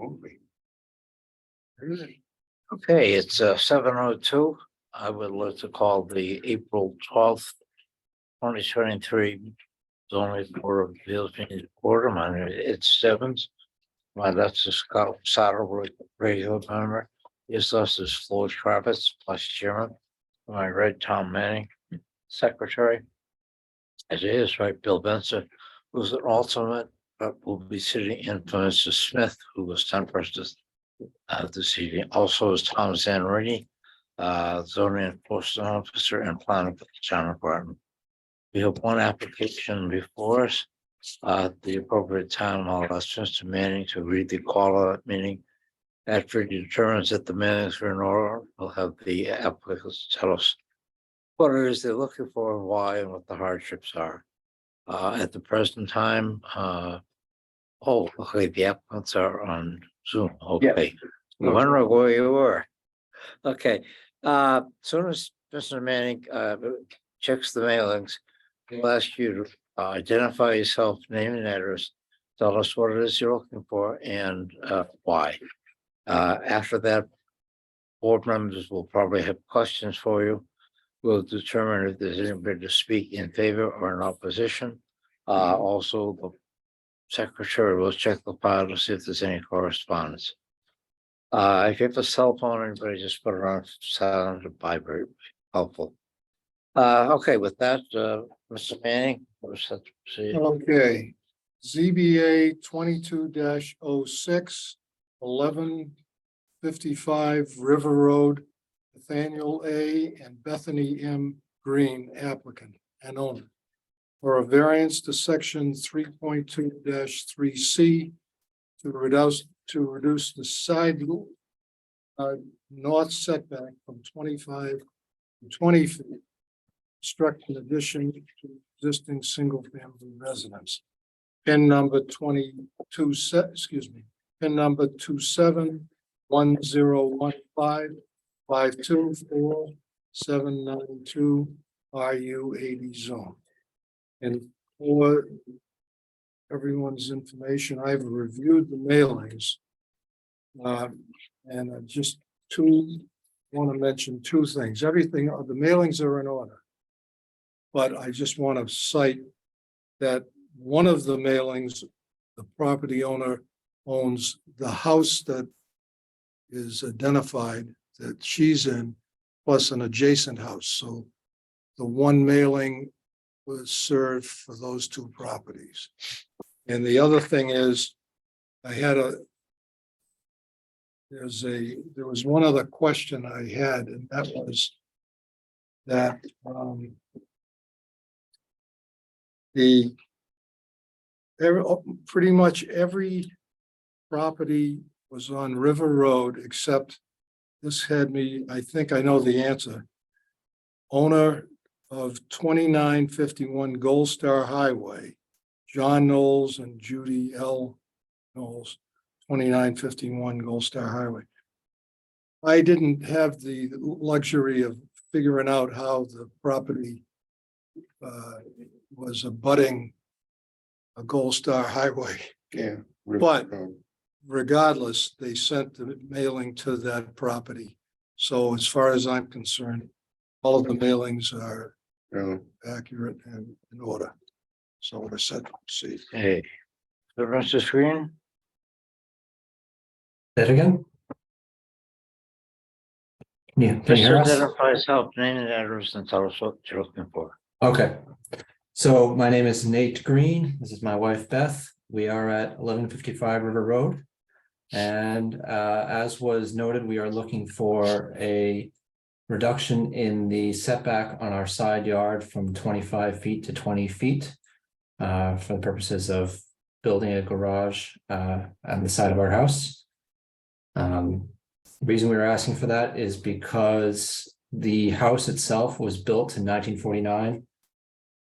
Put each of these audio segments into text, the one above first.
Absolutely. Okay, it's 7:02. I would like to call the April 12th, 2023 zoning board of appeals meeting to order. My name is Ed Stebbins. My left is Scott Satterwhite, regular member. His left is Floyd Kravitz, vice chairman. My right, Tom Manning, secretary. As it is, right, Bill Benson, who's an alternate, but will be sitting in for Mr. Smith, who was temporary this evening. Also is Tom Zannerini, zoning enforcement officer and planner for the town of Groton. We have one application before us. The appropriate time, I'll ask Mr. Manning to read the call of that meeting. After he determines that the minutes are in order, we'll have the applicants tell us what it is they're looking for, why, and what the hardships are. At the present time, okay, the applicants are on Zoom. Okay. I wonder where you were. Okay, soon as Mr. Manning checks the mailings, we'll ask you to identify yourself, name and address, tell us what it is you're looking for and why. After that, board members will probably have questions for you. We'll determine if there's anybody to speak in favor or in opposition. Also, the secretary will check the file to see if there's any correspondence. If you have a cell phone, anybody just put it on silent or vibrate, helpful. Okay, with that, Mr. Manning, we're set to proceed. Okay, ZBA 22-06, 1155 River Road, Nathaniel A. and Bethany M. Green applicant and owner for a variance to section 3.2-3C to reduce the side north setback from 25 to 20 feet. Construct an addition to existing single-family residence. Pin number 22, pin number 271015524792 RU80 zone. And for everyone's information, I've reviewed the mailings. And I just want to mention two things. Everything, the mailings are in order. But I just want to cite that one of the mailings, the property owner owns the house that is identified that she's in, plus an adjacent house. So the one mailing was served for those two properties. And the other thing is, there was one other question I had, and that was that pretty much every property was on River Road, except this had me, I think I know the answer. Owner of 2951 Gold Star Highway, John Knowles and Judy L. Knowles, 2951 Gold Star Highway. I didn't have the luxury of figuring out how the property was abutting a Gold Star Highway. Yeah. But regardless, they sent the mailing to that property. So as far as I'm concerned, all of the mailings are accurate and in order. So we're set to proceed. Hey, the rest of the screen. That again? Yeah, can you Just hear us? identify yourself, name and address, and tell us what you're looking for. Okay. So my name is Nate Green. This is my wife, Beth. We are at 1155 River Road. And as was noted, we are looking for a reduction in the setback on our side yard from 25 feet to 20 feet for the purposes of building a garage on the side of our house. The reason we were asking for that is because the house itself was built in 1949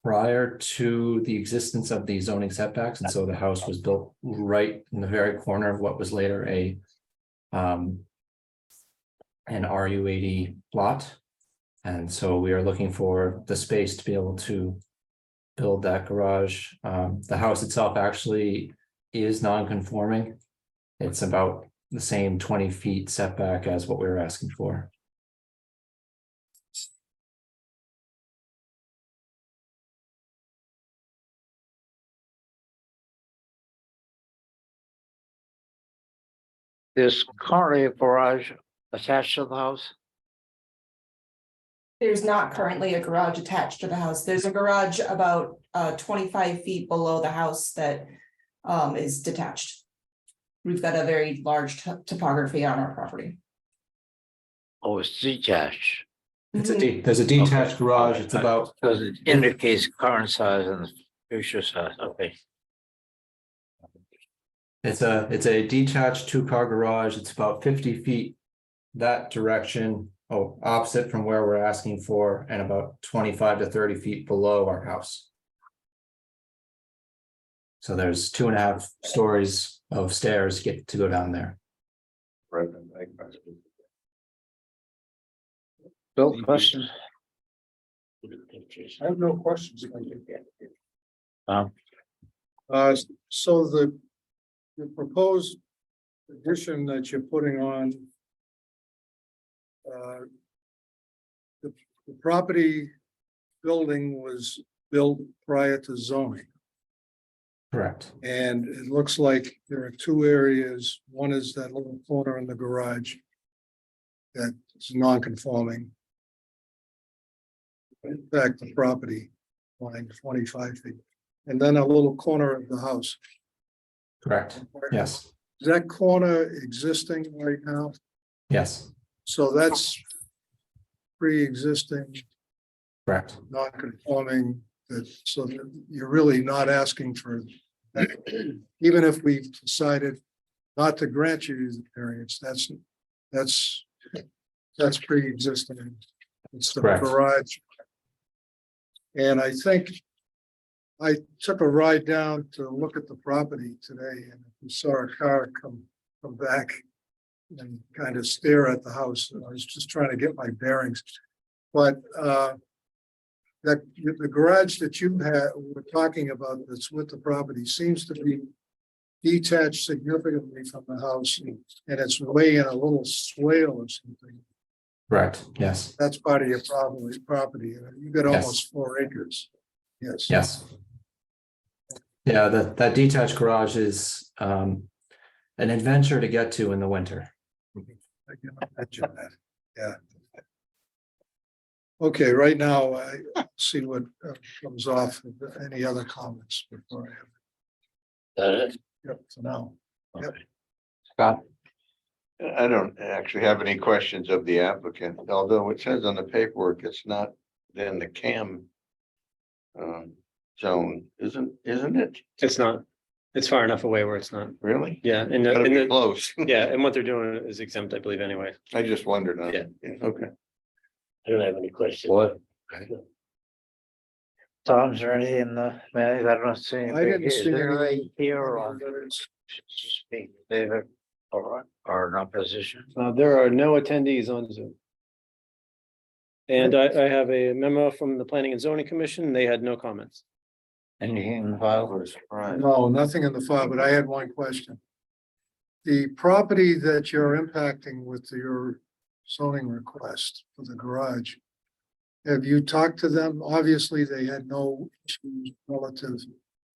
prior to the existence of the zoning setbacks, and so the house was built right in the very corner of what was later an RU80 lot. And so we are looking for the space to be able to build that garage. The house itself actually is non-conforming. It's about the same 20 feet setback as what we were asking for. There's currently a garage attached to the house. There's not currently a garage attached to the house. There's a garage about 25 feet below the house that is detached. We've got a very large topography on our property. Oh, it's detached. There's a detached garage. It's about, Because it indicates current size and the future size. Okay. it's a detached 2-car garage. It's about 50 feet that direction. Oh, opposite from where we're asking for, and about 25 to 30 feet below our house. So there's 2.5 stories of stairs to go down there. Bill, question? I have no questions. Um, So the proposed addition that you're putting on. The property building was built prior to zoning. Correct. And it looks like there are 2 areas. One is that little corner in the garage. That is non-conforming. In fact, the property line 25 feet. And then a little corner of the house. Correct. Yes. Is that corner existing right now? Yes. So that's pre-existing, Correct. non-conforming, so that you're really not asking for, even if we decided not to grant you the variance, that's pre-existing. It's the Correct. garage. And I think I took a ride down to look at the property today, and we saw a car come back and kind of stare at the house. I was just trying to get my bearings. But that the garage that you were talking about that's with the property seems to be detached significantly from the house, and it's way in a little swale or something. Correct. Yes. That's part of your property. You got Yes. almost 4 acres. Yes. Yes. Yeah, that detached garage is an adventure to get to in the winter. I can imagine that. Yeah. Okay, right now, I see what comes off. Any other comments before I have? that it? Yep, for now. Yep. Okay. Scott, I don't actually have any questions of the applicant, although it says on the paperwork, it's not in the CAM zone, isn't it? It's not. It's far enough away where it's not. Really? Yeah, and Gotta be the, close. yeah, and what they're doing is exempt, I believe, anyway. I just wondered. Yeah. Okay. I don't have any questions. what? Tom, is there anything in the, man, I don't see anything. I didn't see anything here any on letters. speak, David, or in opposition. There are no attendees on Zoom. And I have a memo from the Planning and Zoning Commission. They had no comments. Anything in the file? Right. No, nothing in the file, but I had one question. The property that you're impacting with your zoning request for the garage, have you talked to them? Obviously, they had no issues relative,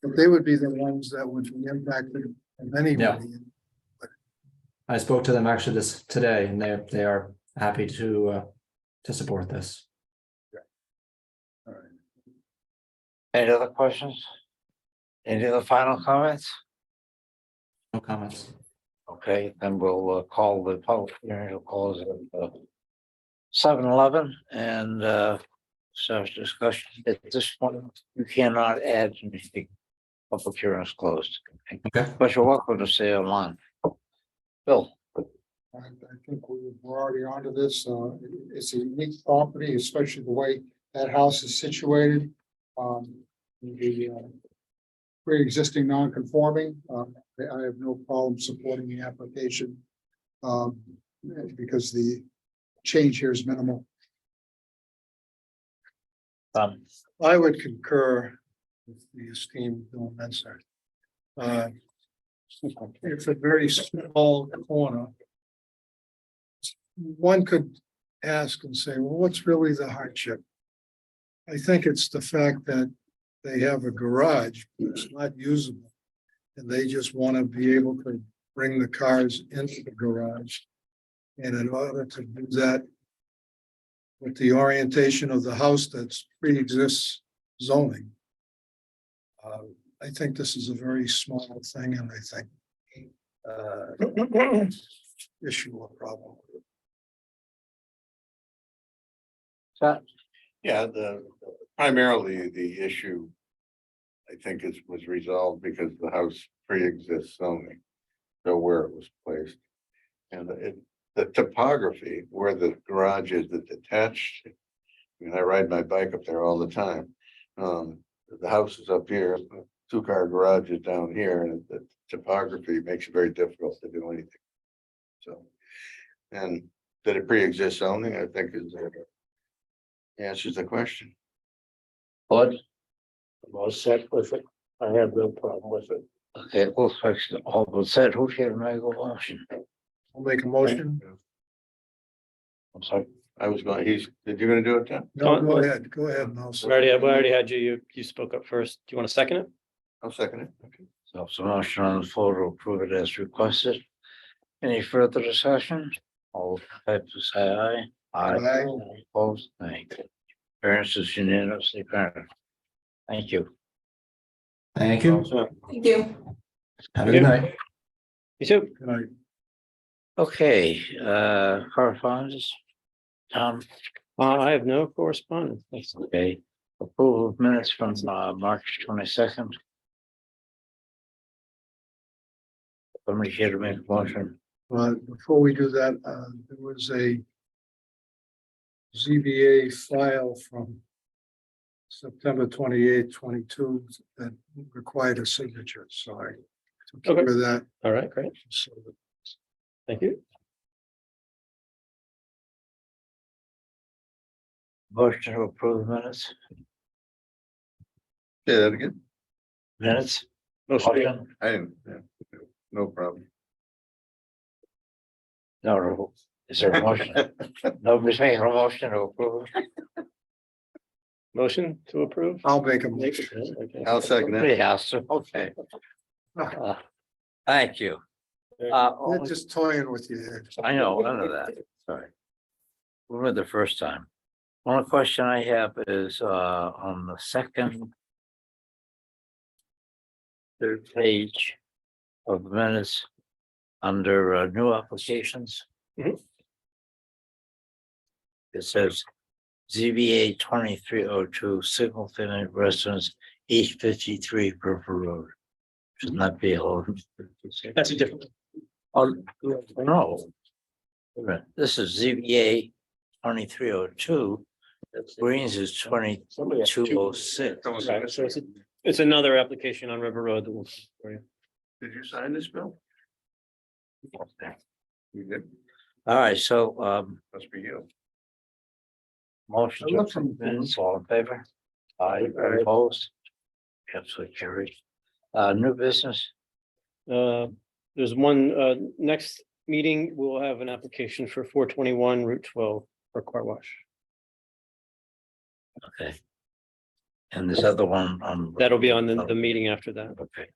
but they would be the ones that would be impacted of anybody. I spoke to them actually today, and they are happy to support this. All right. Any other questions? Any other final comments? No comments. Okay, then we'll call the public hearing, we'll close at 7:11 and start discussion. At this point, you cannot add anything. Public hearing is closed. Okay. But you're welcome to stay online. Bill, I think we're already onto this. It's a unique property, especially the way that house is situated. The pre-existing non-conforming, I have no problem supporting the application. Because the change here is minimal. I would concur with the esteemed Bill Menser. It's a very small corner. One could ask and say, well, what's really the hardship? I think it's the fact that they have a garage, it's not usable. And they just want to be able to bring the cars into the garage. And in order to do that, with the orientation of the house that's pre-exists zoning. I think this is a very small thing, and I think issue or problem. Yeah, primarily the issue. I think was resolved because the house pre-exists zoning. So where it was placed. And the topography where the garage is that's attached. I mean, I ride my bike up there all the time. The house is up here, 2-car garage is down here, and the topography makes it very difficult to do anything. So, and that it pre-exists zoning, I think is answers the question. But, I'm all set with it. I have no problem with it. okay, it looks like all but said, who's here to make a motion? I'll make a motion. I'm sorry. I was going, did you gonna do it, Tom? No, go ahead, I'll We already had you spoke up first. Do you want to second it? I'll second it. Okay. So it's a motion on the floor to approve it as requested. Any further discussion? All in favor, say aye. Aye. Opposed, nay. Variance is unanimously granted. Thank you. Thank you. Thank you. Have a good night. You too. Good night. Okay, correspondence. Tom, I have no correspondence. Thanks. okay, approval of minutes from March 22nd. Somebody here to make a motion. Before we do that, there was a ZBA file from September 28th, 22 that required a signature, so I took care of that. All right, great. So Thank you. Motion to approve the minutes. Say that again. Minutes. Motion. I didn't, no problem. No, is there a motion? Nobody's making a motion to approve. Motion to approve? I'll make a motion. Okay. I'll second Somebody it. has to, okay. Thank you. They're just toying with you. I know that, sorry. We were the first time. One question I have is on the third page of the minutes under new applications. Mhm. It says ZBA 2302 single family residence 853 River Road. Should not be a. That's a different. Oh, no. Wait a minute. This is ZBA 2302. Greens is 2206. Right, so it's another application on River Road that will. For you. Did you sign this bill? You did, All right, so must be you. motion to approve minutes, all in favor? Aye, opposed? Absolutely carried. New business, There's one, next meeting, we'll have an application for 421 Route 12 for car wash. okay. And this other one on. That'll be on the meeting after that. Okay.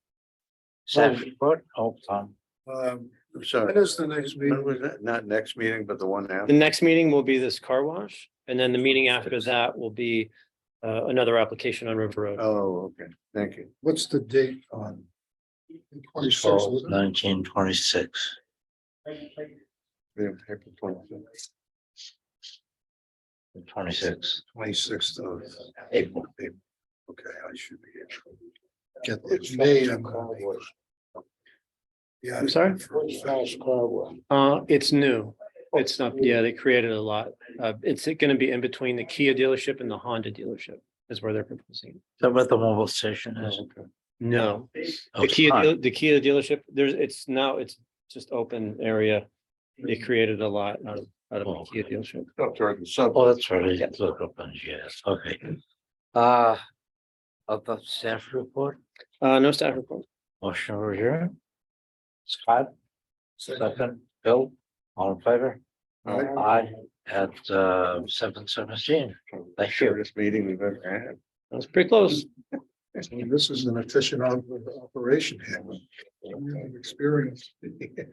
Staff report, Tom. I'm When sorry. is the next When meeting? was that? Not next meeting, but the one The after? next meeting will be this car wash, and then the meeting after that will be another application on River Road. Oh, okay, thank you. What's the date on? 26th, 1926. Yeah, April 26th. 26. 26th of April. Okay, I should be able to get this made. I'm gonna be- Yeah. I'm sorry? It's new. It's not, yeah, they created a lot. It's gonna be in between the Kia dealership and the Honda dealership is where they're proposing. Is that what the mobile station is? No, Oh, the Kia, fine. the Kia dealership, it's just open area. They created a lot out of the Kia dealership. Up toward the sub. Oh, that's right. I look up on GS. Okay. Of the staff report, No staff report. motion over here. Scott, second, Bill, all in favor? Aye, at 7:17. Thank you. Shortest meeting we've ever had. That was pretty close. This is an efficient operation here. Experience.